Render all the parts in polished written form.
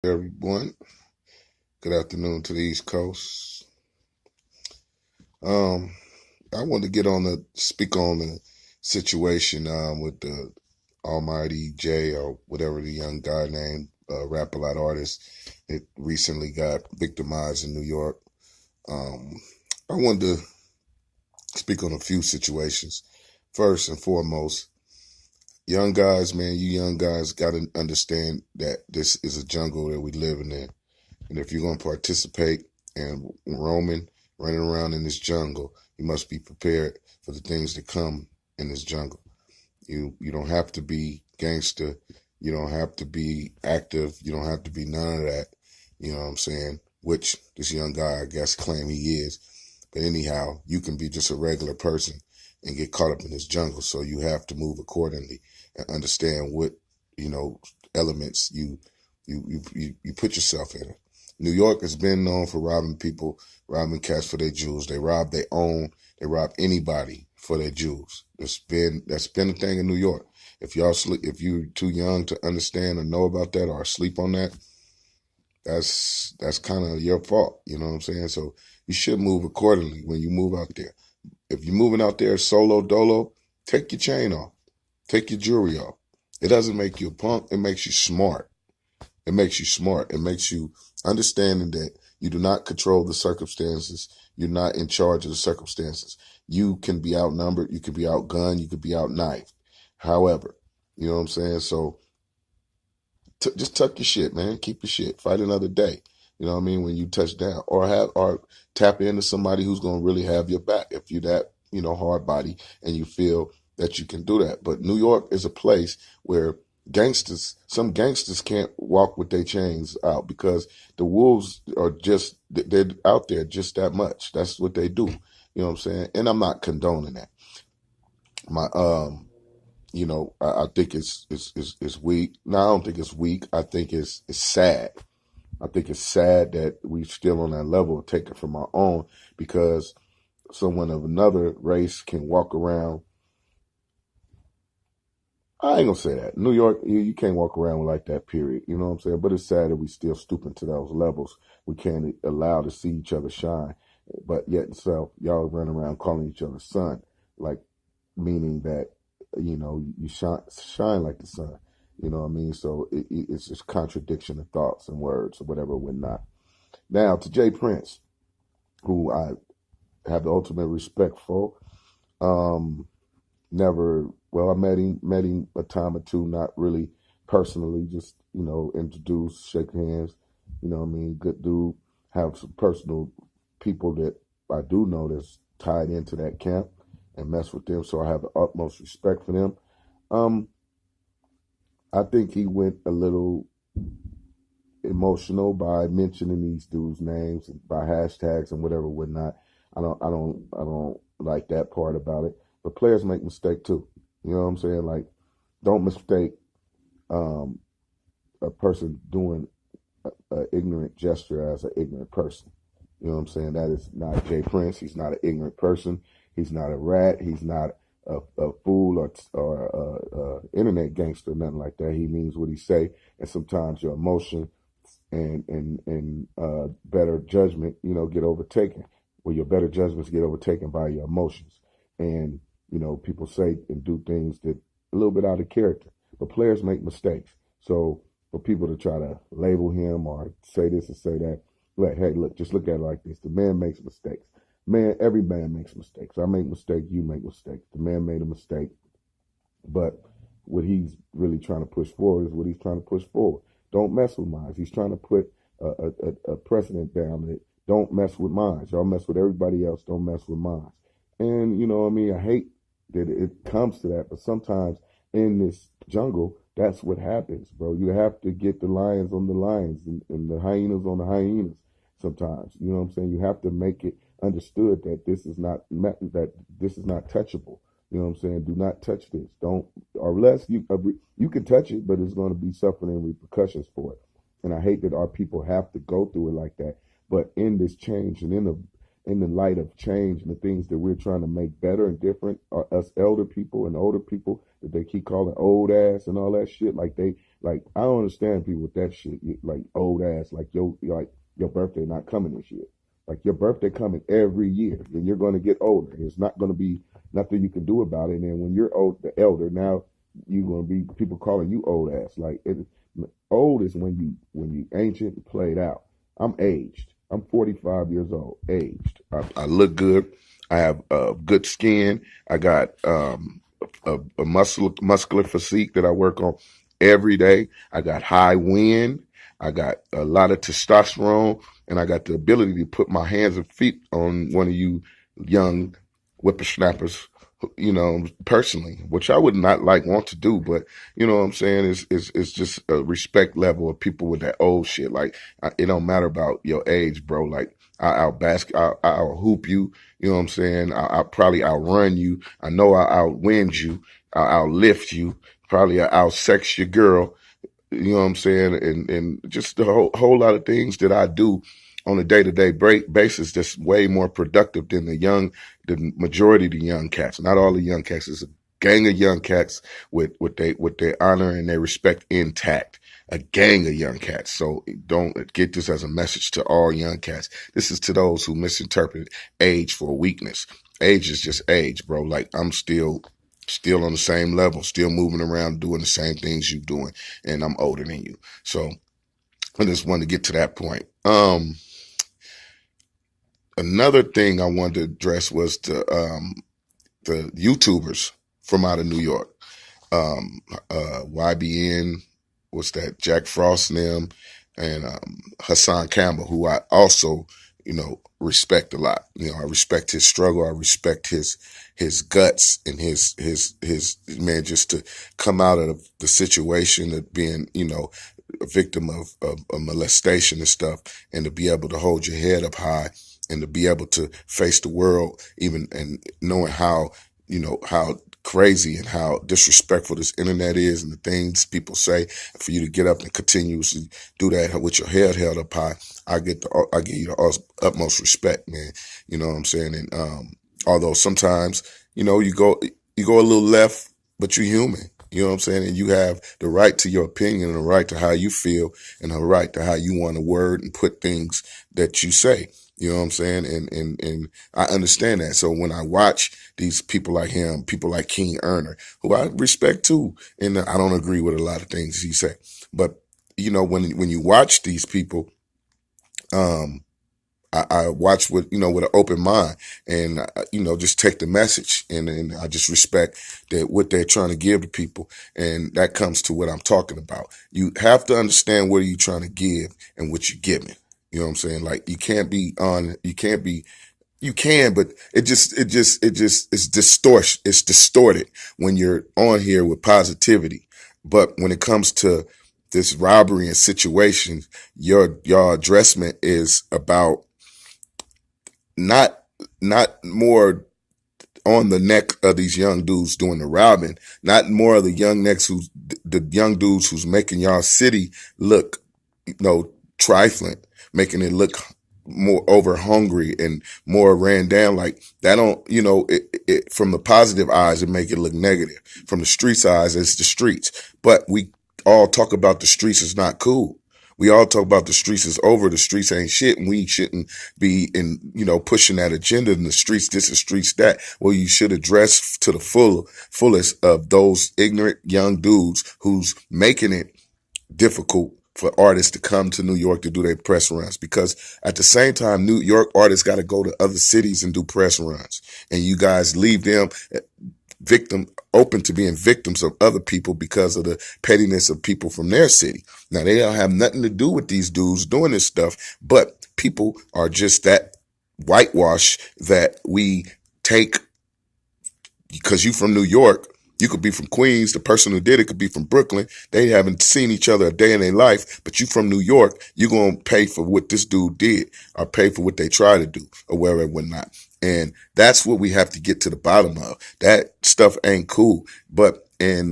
Everyone. Good afternoon to the East Coast. I wanted to speak on the situation with the Almighty Jay or whatever the young guy named rap-a-lot artist that recently got victimized in New York. I wanted to speak on a few situations. First and foremost, young guys, man, you young guys got to understand that this is a jungle that we live in. And if you're going to participate in running around in this jungle, you must be prepared for the things that come in this jungle. You don't have to be gangster. You don't have to be active. You don't have to be none of that. You know what I'm saying? Which this young guy, I guess, claim he is. But anyhow, you can be just a regular person and get caught up in this jungle. So you have to move accordingly and understand what, elements you put yourself in. New York has been known for robbing cats for their jewels. They rob their own. They rob anybody for their jewels. That's been a thing in New York. If you're too young to understand or know about that or sleep on that, that's kind of your fault. You know what I'm saying? So you should move accordingly when you move out there. If you're moving out there solo dolo, take your chain off, take your jewelry off. It doesn't make you a punk. It makes you smart. It makes you smart. It makes you understanding that you do not control the circumstances. You're not in charge of the circumstances. You can be outnumbered. You can be outgunned. You could be outknifed. However, you know what I'm saying? So just tuck your shit, man. Keep your shit. Fight another day. You know what I mean? When you touch down, or tap into somebody who's going to really have your back. If you're that, hard body and you feel that you can do that. But New York is a place where some gangsters can't walk with their chains out because the wolves they're out there just that much. That's what they do. You know what I'm saying? And I'm not condoning that. I think it's weak. No, I don't think it's weak. I think it's sad. I think it's sad that we're still on that level of taking from our own because someone of another race can walk around. I ain't gonna say that. New York, you can't walk around like that, period. You know what I'm saying? But it's sad that we still stooping to those levels. We can't allow to see each other shine. But yet so y'all run around calling each other son, like meaning that, you shine like the sun. You know what I mean? So it's just contradiction of thoughts and words or whatever, whatnot. Now to Jay Prince, who I have the ultimate respect for. I met him a time or two, not really personally, just, introduce, shake hands, you know what I mean? Good dude. Have some personal people that I do know that's tied into that camp and mess with them. So I have the utmost respect for them. I think he went a little emotional by mentioning these dudes' names and by hashtags and whatever, whatnot. I don't like that part about it. But players make mistakes too. You know what I'm saying? Like, don't mistake a person doing an ignorant gesture as an ignorant person. You know what I'm saying? That is not Jay Prince. He's not an ignorant person. He's not a rat. He's not a fool or internet gangster, nothing like that. He means what he say. And sometimes your emotion and better judgment, get overtaken. Well, your better judgments get overtaken by your emotions. And, people say and do things that a little bit out of character. But players make mistakes. So for people to try to label him or say this and say that, just look at it like this. The man makes mistakes. Every man makes mistakes. I make mistakes, you make mistakes. The man made a mistake. But what he's really trying to push forward is what he's trying to push forward. Don't mess with minds. He's trying to put a precedent down that don't mess with minds. Y'all mess with everybody else. Don't mess with minds. And, you know what I mean? I hate that it comes to that. But sometimes in this jungle, that's what happens, bro. You have to get the lions on the lions and the hyenas on the hyenas sometimes. You know what I'm saying? You have to make it understood that this is not touchable. You know what I'm saying? Do not touch this. Don't, or less you can touch it, but it's going to be suffering and repercussions for it. And I hate that our people have to go through it like that. But in this change and in the light of change and the things that we're trying to make better and different, us elder people and older people that they keep calling old ass and all that shit, like they Like, I don't understand people with that shit. Like, old ass, like your birthday not coming this year. Like, your birthday coming every year, and you're going to get older. It's not going to be nothing you can do about it. And then when you're old, the elder, now you're going to be people calling you old ass. Like, old is when you ancient and played out. I'm aged. I'm 45 years old, aged. I look good. I have good skin. I got a muscular physique that I work on every day. I got high wind. I got a lot of testosterone, and I got the ability to put my hands and feet on one of you young whippersnappers, personally, which I would not want to do, but you know what I'm saying? It's just a respect level of people with that old shit. Like, it don't matter about your age, bro. Like, I'll hoop you. You know what I'm saying? I'll probably outrun you. I know I'll outwind you. I'll outlift you. Probably I'll outsex your girl. You know what I'm saying? And just a whole lot of things that I do on a day-to-day basis that's way more productive than the majority of the young cats. Not all the young cats. It's a gang of young cats with their honor and their respect intact. A gang of young cats. So don't get this as a message to all young cats. This is to those who misinterpret age for weakness. Age is just age, bro. Like, I'm still on the same level, still moving around, doing the same things you're doing, and I'm older than you. So I just wanted to get to that point. Another thing I wanted to address was the YouTubers from out of New York. YBN, what's that? Jack Frost and them, and Hassan Campbell, who I also, respect a lot. I respect his struggle. I respect his guts and his man, just to come out of the situation of being, a victim of a molestation and stuff, and to be able to hold your head up high and to be able to face the world, even, and knowing how, how crazy and how disrespectful this internet is and the things people say, for you to get up and continuously do that with your head held up high, I give you the utmost respect, man. You know what I'm saying? And although sometimes, you go a little left, but you're human. You know what I'm saying? And you have the right to your opinion and the right to how you feel and the right to how you want to word and put things that you say. You know what I'm saying? And I understand that. So when I watch these people like him, people like Kingrner, who I respect too, and I don't agree with a lot of things he say, but when you watch these people, I watch with an open mind, and just take the message, and I just respect that what they're trying to give to people, and that comes to what I'm talking about. You have to understand what are you trying to give and what you're giving. You know what I'm saying? Like, you can, but it's distorted when you're on here with positivity. But when it comes to this robbery and situation, your addressment is about not more on the neck of these young dudes doing the robbing, not more of the young young dudes who's making y'all city look, trifling, making it look more over hungry and more ran down. Like, that don't, from the positive eyes, it make it look negative. From the streets eyes, it's the streets. But we all talk about the streets is not cool. We all talk about the streets is over. The streets ain't shit, and we shouldn't be pushing that agenda in the streets. This is streets that. Well, you should address to the fullest of those ignorant young dudes who's making it difficult for artists to come to New York to do their press runs, because at the same time, New York artists got to go to other cities and do press runs, and you guys leave them open to being victims of other people because of the pettiness of people from their city. Now, they don't have nothing to do with these dudes doing this stuff, but people are just that whitewash that we take. Because you from New York, you could be from Queens. The person who did it could be from Brooklyn. They haven't seen each other a day in their life, but you from New York, you're going to pay for what this dude did, or pay for what they try to do, or whatever and whatnot. And that's what we have to get to the bottom of. That stuff ain't cool. But, I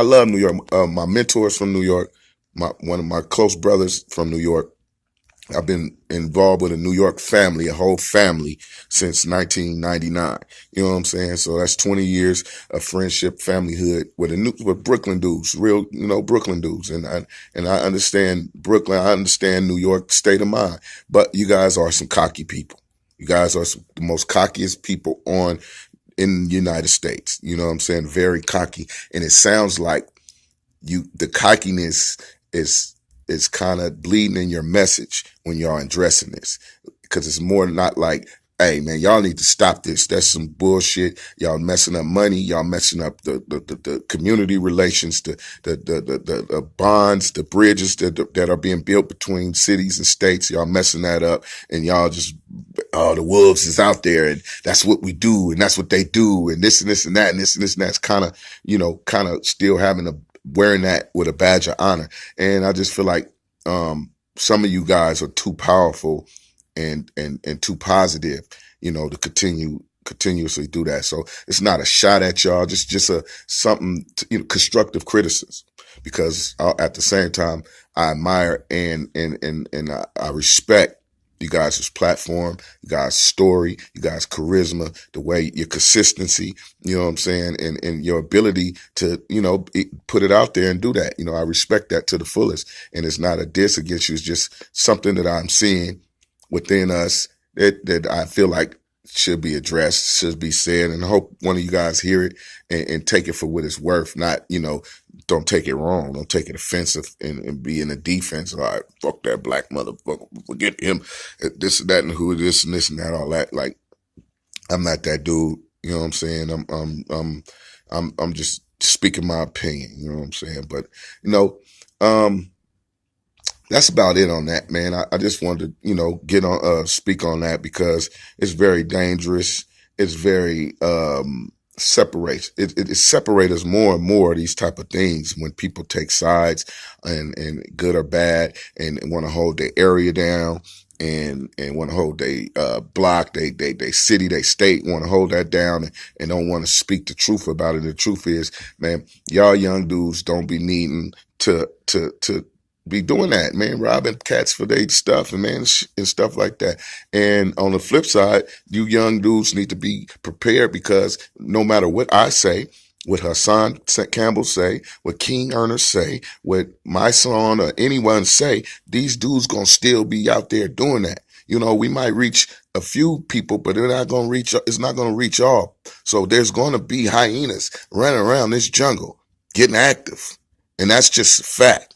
love New York. My mentors from New York, one of my close brothers from New York, I've been involved with a New York family, a whole family, since 1999. You know what I'm saying? So that's 20 years of friendship, familyhood with Brooklyn dudes, real, Brooklyn dudes. And I understand Brooklyn. I understand New York state of mind, but you guys are some cocky people. You guys are the most cockiest people in the United States. You know what I'm saying? Very cocky. And it sounds like the cockiness is kind of bleeding in your message when y'all addressing this, because it's more not like, hey man, y'all need to stop this. That's some bullshit. Y'all messing up money. Y'all messing up the community relations, the bonds, the bridges that are being built between cities and states. Y'all messing that up, and y'all just, oh, the wolves is out there, and that's what we do, and that's what they do, and this and this and that, and this and this and that's kind of still wearing that with a badge of honor. And I just feel like some of you guys are too powerful and too positive, to continuously do that. So it's not a shot at y'all, just something constructive criticism, because at the same time I admire and I respect you guys' platform, you guys' story, you guys' charisma, the way your consistency, you know what I'm saying, and your ability to, put it out there and do that. I respect that to the fullest. And it's not a diss against you. It's just something that I'm seeing within us that I feel like should be addressed, should be said. And I hope one of you guys hear it and take it for what it's worth. Not, don't take it wrong. Don't take it offensive and be in a defense. All right, fuck that black motherfucker. Forget him. This, that, and who, this and this and that, all that. Like, I'm not that dude. You know what I'm saying? I'm just speaking my opinion. You know what I'm saying? But, that's about it on that, man. I just wanted to, get on, speak on that, because it's very dangerous. It's very, separates. It separates us more and more, these type of things, when people take sides and good or bad, and want to hold their area down and want to hold their, block, they city, they state, want to hold that down and don't want to speak the truth about it. The truth is, man, y'all young dudes don't be needing to be doing that, man, robbing cats for their stuff and and stuff like that. And on the flip side, you young dudes need to be prepared, because no matter what I say, what Hassan Campbell say, what Kingrner say, what my son or anyone say, these dudes gonna still be out there doing that. We might reach a few people, but it's not gonna reach all. So there's gonna be hyenas running around this jungle getting active. And that's just a fact.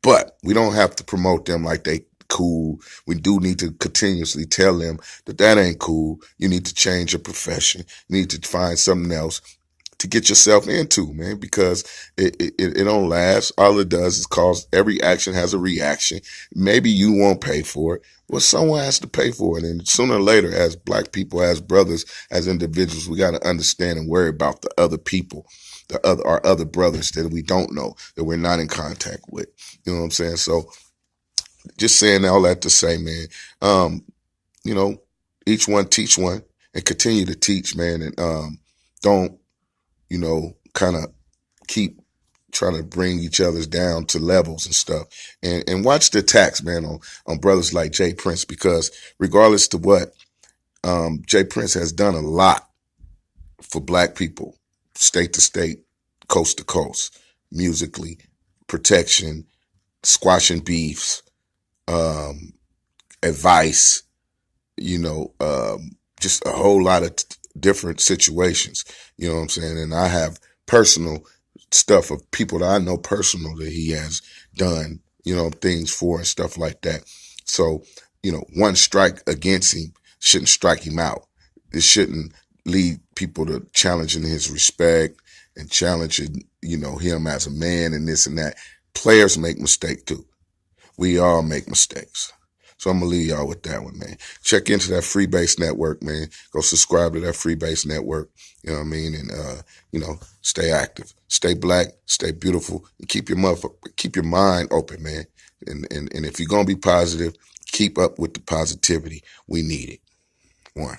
But we don't have to promote them like they cool. We do need to continuously tell them that ain't cool. You need to change your profession. You need to find something else to get yourself into, man, because it don't last. All it does is cause, every action has a reaction. Maybe you won't pay for it. Well, someone has to pay for it. And sooner or later, as black people, as brothers, as individuals, we got to understand and worry about the other people, our other brothers that we don't know, that we're not in contact with. You know what I'm saying? So just saying all that to say, man, each one teach one, and continue to teach, man. And don't, kind of keep trying to bring each other's down to levels and stuff. And watch the attacks, man, on brothers like Jay Prince, because regardless to what, Jay Prince has done a lot for black people, state to state, coast to coast, musically, protection, squashing beefs, advice, just a whole lot of different situations. You know what I'm saying? And I have personal stuff of people that I know personal that he has done, things for and stuff like that. So, one strike against him shouldn't strike him out. It shouldn't lead people to challenging his respect and challenging, him as a man and this and that. Players make mistakes too. We all make mistakes. So I'm going to leave y'all with that one, man. Check into that Freebase network, man. Go subscribe to that Freebase network. You know what I mean? And, stay active, stay black, stay beautiful, and keep your mind open, man. And if you're going to be positive, keep up with the positivity. We need it. One.